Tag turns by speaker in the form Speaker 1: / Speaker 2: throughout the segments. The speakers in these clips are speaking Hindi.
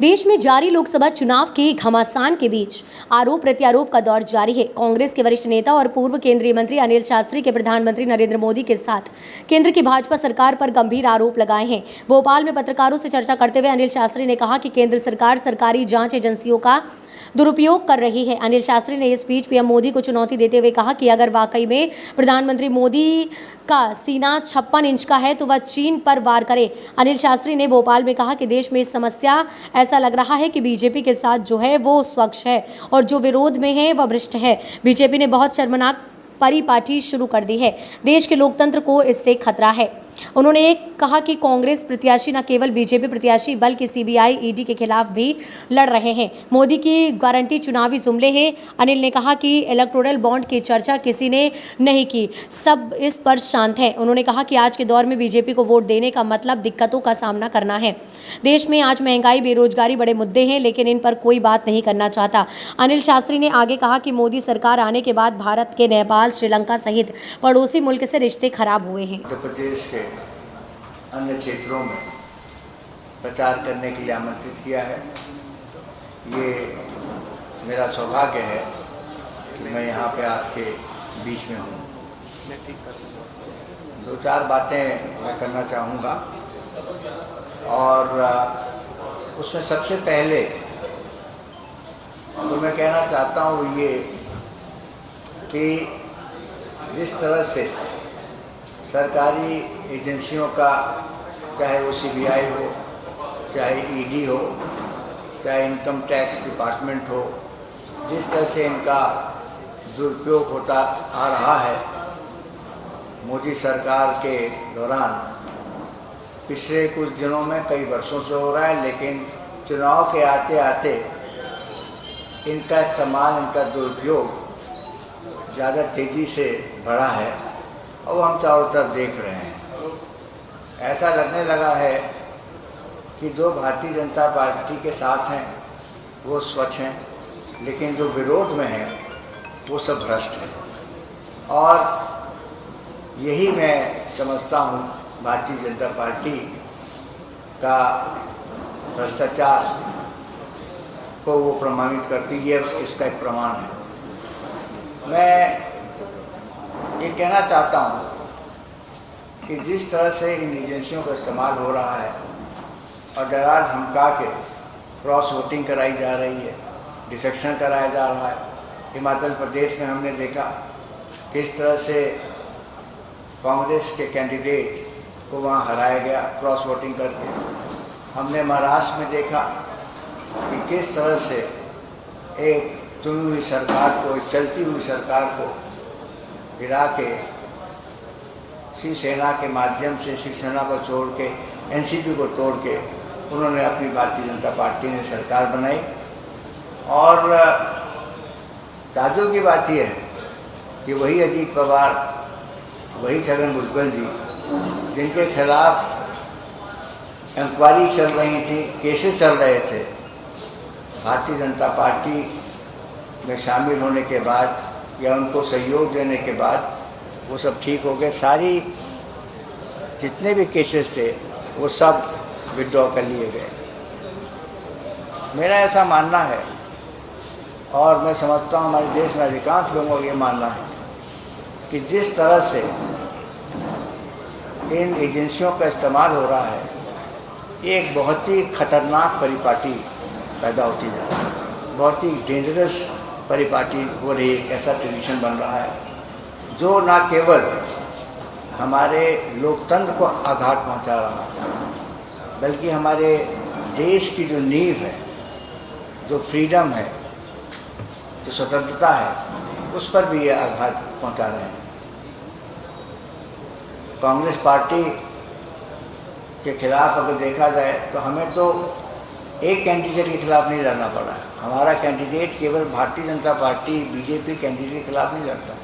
Speaker 1: देश में जारी लोकसभा चुनाव के घमासान के बीच आरोप प्रत्यारोप का दौर जारी है। कांग्रेस के वरिष्ठ नेता और पूर्व केंद्रीय मंत्री अनिल शास्त्री के प्रधानमंत्री नरेंद्र मोदी के साथ केंद्र की भाजपा सरकार पर गंभीर आरोप लगाए हैं। भोपाल में पत्रकारों से चर्चा करते हुए अनिल शास्त्री ने कहा कि केंद्र सरकार सरकारी जांच एजेंसियों का दुरुपयोग कर रही है। अनिल शास्त्री ने इस बीच पीएम मोदी को चुनौती देते हुए कहा कि अगर वाकई में प्रधानमंत्री मोदी का सीना 56 इंच का है तो वह चीन पर वार करे। अनिल शास्त्री ने भोपाल में कहा कि देश में इस समस्या ऐसा लग रहा है कि बीजेपी के साथ जो है वो स्वच्छ है और जो विरोध में है वह भ्रष्ट है। बीजेपी ने बहुत शर्मनाक परिपाटी शुरू कर दी है। देश के लोकतंत्र को इससे खतरा है। उन्होंने कहा कि कांग्रेस प्रत्याशी न केवल बीजेपी प्रत्याशी बल्कि सीबीआई ईडी के खिलाफ भी लड़ रहे हैं। मोदी की गारंटी चुनावी जुमले है। अनिल ने कहा कि इलेक्टोरल बॉन्ड की चर्चा किसी ने नहीं की, सब इस पर शांत हैं। उन्होंने कहा कि आज के दौर में बीजेपी को वोट देने का मतलब दिक्कतों का सामना करना है। देश में आज महंगाई, बेरोजगारी बड़े मुद्दे हैं, लेकिन इन पर कोई बात नहीं करना चाहता। अनिल शास्त्री ने आगे कहा कि मोदी सरकार आने के बाद भारत के नेपाल, श्रीलंका सहित पड़ोसी मुल्क से रिश्ते खराब हुए हैं।
Speaker 2: उत्तर प्रदेश के अन्य क्षेत्रों में प्रचार करने के लिए आमंत्रित किया है। ये मेरा सौभाग्य है कि मैं यहाँ पे आपके बीच में हूँ। दो चार बातें मैं करना चाहूँगा और उसमें सबसे पहले तो मैं कहना चाहता हूँ ये कि जिस तरह से सरकारी एजेंसियों का, चाहे वो सीबीआई हो, चाहे ईडी हो, चाहे इनकम टैक्स डिपार्टमेंट हो, जिस तरह से इनका दुरुपयोग होता आ रहा है मोदी सरकार के दौरान, पिछले कुछ दिनों में, कई वर्षों से हो रहा है, लेकिन चुनाव के आते आते इनका इस्तेमाल, इनका दुरुपयोग ज़्यादा तेज़ी से बढ़ा है और हम चारों तरफ देख रहे हैं। ऐसा लगने लगा है कि जो भारतीय जनता पार्टी के साथ हैं वो स्वच्छ हैं, लेकिन जो विरोध में हैं वो सब भ्रष्ट हैं। और यही मैं समझता हूँ भारतीय जनता पार्टी का भ्रष्टाचार को वो प्रमाणित करती है, इसका एक प्रमाण है। मैं ये कहना चाहता हूँ कि जिस तरह से इन एजेंसियों का इस्तेमाल हो रहा है और डरा धमका के क्रॉस वोटिंग कराई जा रही है, डिफेक्शन कराया जा रहा है। हिमाचल प्रदेश में हमने देखा किस तरह से कांग्रेस के कैंडिडेट को वहाँ हराया गया क्रॉस वोटिंग करके। हमने महाराष्ट्र में देखा कि किस तरह से एक चुनी हुई सरकार को, एक चलती हुई सरकार को गिरा के शिवसेना के माध्यम से, शिवसेना को छोड़ के, एनसीपी को तोड़ के उन्होंने अपनी भारतीय जनता पार्टी ने सरकार बनाई। और ताज्जुब की बात यह है कि वही अजीत पवार, वही छगन भुजबल जी, जिनके खिलाफ इंक्वायरी चल रही थी, केसेस चल रहे थे, भारतीय जनता पार्टी में शामिल होने के बाद या उनको सहयोग देने के बाद वो सब ठीक हो गए। सारी जितने भी केसेस थे वो सब विड्रॉ कर लिए गए। मेरा ऐसा मानना है और मैं समझता हूँ हमारे देश में अधिकांश लोगों का ये मानना है कि जिस तरह से इन एजेंसियों का इस्तेमाल हो रहा है, एक बहुत ही खतरनाक परिपाटी पैदा होती जा रही है, बहुत ही डेंजरस परिपाटी हो रही है। ऐसा ट्रेडिशन बन रहा है जो न केवल हमारे लोकतंत्र को आघात पहुंचा रहा है, बल्कि हमारे देश की जो नींव है, जो फ्रीडम है, जो स्वतंत्रता है, उस पर भी ये आघात पहुंचा रहे हैं। कांग्रेस पार्टी के खिलाफ अगर देखा जाए तो हमें तो एक कैंडिडेट के खिलाफ नहीं लड़ना पड़ा है। हमारा कैंडिडेट केवल Bharatiya Janata party, BJP candidate के खिलाफ नहीं लड़ता,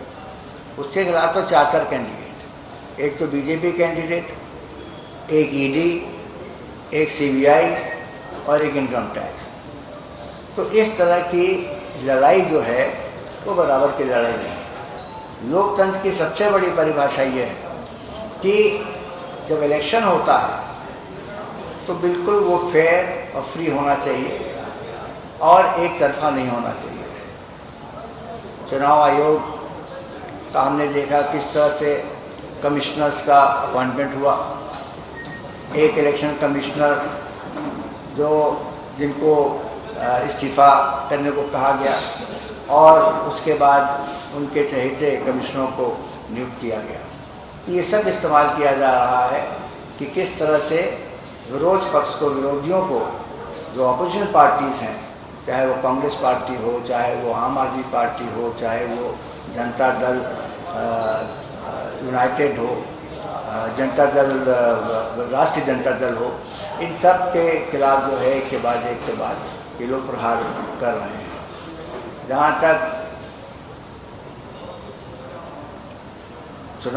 Speaker 2: उसके खिलाफ तो चार कैंडिडेट, एक तो बीजेपी कैंडिडेट, एक ईडी, एक सीबीआई और एक इनकम टैक्स। तो इस तरह की लड़ाई जो है वो बराबर की लड़ाई नहीं है। लोकतंत्र की सबसे बड़ी परिभाषा ये है कि जब इलेक्शन होता है तो बिल्कुल वो फेयर और फ्री होना चाहिए और एक तरफा नहीं होना चाहिए। चुनाव आयोग का हमने देखा किस तरह से कमिश्नर्स का अपॉइंटमेंट हुआ। एक इलेक्शन कमिश्नर जिनको इस्तीफ़ा करने को कहा गया और उसके बाद उनके चहेते कमिश्नरों को नियुक्त किया गया। ये सब इस्तेमाल किया जा रहा है कि किस तरह से विरोध पक्ष को, विरोधियों को, जो अपोजिशन पार्टीज़ हैं, चाहे वो कांग्रेस पार्टी हो, चाहे वो आम आदमी पार्टी हो, चाहे वो जनता दल यूनाइटेड हो, जनता दल राष्ट्रीय जनता दल हो, इन सब के खिलाफ जो है एक के बाद ये लोग प्रहार कर रहे हैं। जहाँ तक